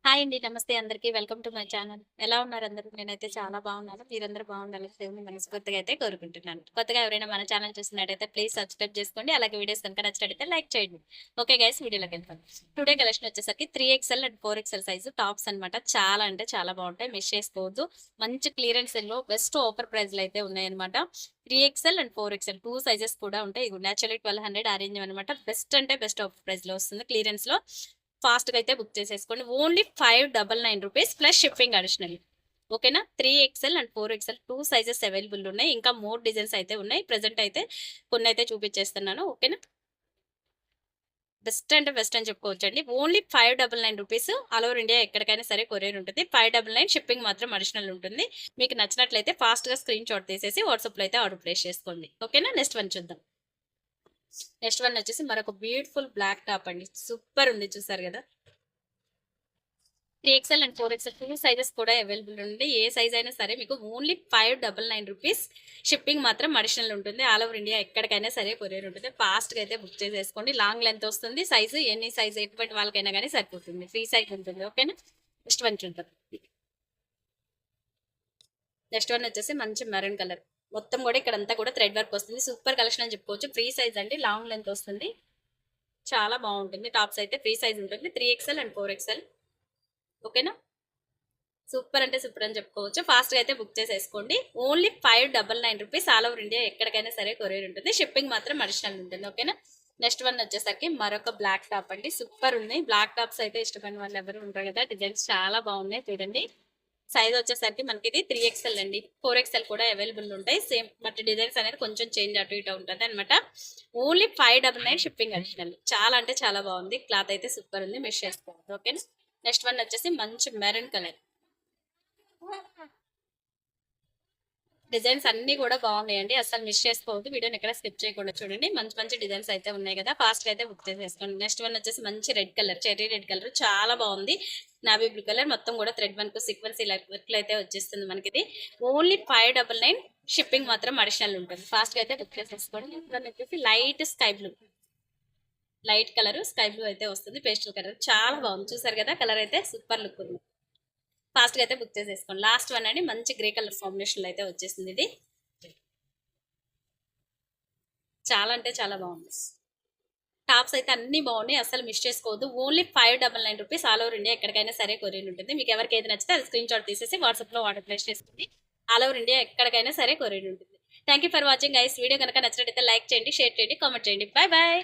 Hi అండి. నమస్తే అందరికీ. Welcome to my channel. ఎలా ఉన్నారు అందరూ? నేనైతే చాలా బాగున్నాను. మీరందరూ బాగుండాలని దేవుని మనస్ఫూర్తిగా అయితే కోరుకుంటున్నాను. కొత్తగా ఎవరైనా మన ఛానల్ చూస్తున్నట్టయితే ప్లీజ్ సబ్స్క్రైబ్ చేసుకోండి. అలాగే వీడియోస్ కనుక నచ్చినట్టయితే లైక్ చేయండి. ఓకే గైస్, వీడియోలోకి వెళ్తాం. టుడే కలెక్షన్ వచ్చేసరికి 3XL and 4XL size tops అనమాట. చాలా అంటే చాలా బాగుంటాయి. మిస్ చేసుకోవద్దు. మంచి క్లియరెన్స్ లో బెస్ట్ ఆఫర్ ప్రైస్లు అయితే ఉన్నాయన్నమాట. 3XL and 4XL two sizes కూడా ఉంటాయి. ఇది యాక్చువల్లీ 1200 అరేంజ్ అనమాట. బెస్ట్ అంటే బెస్ట్ ఆఫర్ ప్రైస్ లో వస్తుంది. క్లియరెన్స్ లో ఫాస్ట్ గా అయితే బుక్ చేసేసుకోండి. Only 599 rupees plus shipping additional. ఓకేనా? 3XL and 4XL two sizes available ఉన్నాయి. ఇంకా మోర్ డిజైన్స్ అయితే ఉన్నాయి. ప్రెసెంట్ అయితే కొన్ని అయితే చూపించేస్తున్నాను. ఓకేనా? బెస్ట్ అంటే బెస్ట్ అని చెప్పుకోవచ్చండి. Only 599 rupees. All over India ఎక్కడికైనా సరే కొరియర్ ఉంటుంది. 599 షిప్పింగ్ మాత్రం అడిషనల్ ఉంటుంది. మీకు నచ్చినట్లయితే ఫాస్ట్ గా స్క్రీన్ షాట్ తీసేసి వాట్సాప్ లో అయితే ఆర్డర్ ప్లేస్ చేసుకోండి. ఓకేనా? నెక్స్ట్ వన్ చూద్దాం. నెక్స్ట్ వన్ వచ్చేసి మరొక బ్యూటిఫుల్ బ్లాక్ టాప్ అండి. సూపర్ ఉంది, చూసారు కదా. 3XL and 4XL two sizes కూడా అవైలబుల్ ఉంది. ఏ సైజ్ అయినా సరే మీకు ఓన్లీ 599 రూపీస్. షిప్పింగ్ మాత్రం అడిషనల్ ఉంటుంది. ఆల్ ఓవర్ ఇండియా ఎక్కడికైనా సరే కొరియర్ ఉంటుంది. ఫాస్ట్గా అయితే బుక్ చేసేసుకోండి. లాంగ్ లెంత్ వస్తుంది. సైజు ఎన్ని సైజ్ ఎటువంటి వాళ్ళకైనా కానీ సరిపోతుంది. ఫ్రీ సైజ్ ఉంటుంది. ఓకేనా? నెక్స్ట్ వన్ చూద్దాం. నెక్స్ట్ వన్ వచ్చేసి మంచి మెరూన్ కలర్. మొత్తం కూడా ఇక్కడంతా కూడా థ్రెడ్ వర్క్ వస్తుంది. సూపర్ కలెక్షన్ అని చెప్పుకోవచ్చు. ఫ్రీ సైజ్ అండి. లాంగ్ లెంత్ వస్తుంది. చాలా బాగుంటుంది. టాప్స్ అయితే ఫ్రీ సైజ్ ఉంటుంది. 3XL and 4XL. ఓకేనా? సూపర్ అంటే సూపర్ అని చెప్పుకోవచ్చు. ఫాస్ట్గా అయితే బుక్ చేసేసుకోండి. Only 599 rupees. All over India ఎక్కడికైనా సరే కొరియర్ ఉంటుంది. షిప్పింగ్ మాత్రం అడిషనల్ ఉంటుంది. ఓకేనా? నెక్స్ట్ వన్ వచ్చేసరికి మరొక బ్లాక్ టాప్ అండి. సూపర్ ఉంది. బ్లాక్ టాప్స్ అయితే ఇష్టపడిన వాళ్ళు ఎవరు ఉంటారు కదా. డిజైన్స్ చాలా బాగున్నాయి చూడండి. సైజ్ వచ్చేసరికి మనకి ఇది 3XL అండి. 4XL కూడా అవైలబుల్ ఉంటాయి. సేమ్ బట్ డిజైన్స్ అనేది కొంచెం చేంజ్ అటు ఇటు ఉంటుంది అనమాట. Only 599 shipping additional. చాలా అంటే చాలా బాగుంది. క్లాత్ అయితే సూపర్ ఉంది. మిస్ చేసుకోవద్దు. ఓకేనా? నెక్స్ట్ వన్ వచ్చేసి మంచి మెరూన్ కలర్. డిజైన్స్ అన్ని కూడా బాగున్నాయండి. అసలు మిస్ చేసుకోవద్దు. వీడియోని ఎక్కడ స్కిప్ చేయకుండా చూడండి. మంచి మంచి డిజైన్స్ అయితే ఉన్నాయి కదా. ఫాస్ట్ గా అయితే బుక్ చేసేసుకోండి. నెక్స్ట్ వన్ వచ్చేసి మంచి red colour, cherry red colour. చాలా బాగుంది. Navy blue colour. మొత్తం కూడా థ్రెడ్ వన్ సీక్వెన్స్ వర్క్ అయితే వచ్చేస్తుంది మనకి. ఇది ఓన్లీ 599. షిప్పింగ్ మాత్రం అడిషనల్ ఉంటుంది. ఫాస్ట్ గా అయితే బుక్ చేసేసుకోండి. నెక్స్ట్ వన్ వచ్చేసి light sky blue. Light colour sky blue అయితే వస్తుంది. పేస్టల్ కలర్ చాలా బాగుంది. చూసారు కదా, కలర్ అయితే సూపర్ లుక్ ఉంది. ఫాస్ట్ గా అయితే బుక్ చేసేసుకోండి. లాస్ట్ వన్ అండి. మంచి గ్రే కలర్ కాంబినేషన్ లో అయితే వచ్చేసింది. ఇది చాలా అంటే చాలా బాగుంది. టాప్స్ అయితే అన్ని బాగున్నాయి. అసలు మిస్ చేసుకోవద్దు. Only 599 rupees. All over India ఎక్కడికైనా సరే కొరియర్ ఉంటుంది. మీకు ఎవరికి ఏది నచ్చితే అది స్క్రీన్ షాట్ తీసేసి వాట్సాప్ లో ఆర్డర్ ప్లేస్ చేసుకోండి. ఆల్ ఓవర్ ఇండియా ఎక్కడికైనా సరే కొరియర్ ఉంటుంది. Thank for watching guys. Video కనుక నచ్చినట్టయితే లైక్ చేయండి, షేర్ చేయండి, కామెంట్ చేయండి. Bye bye.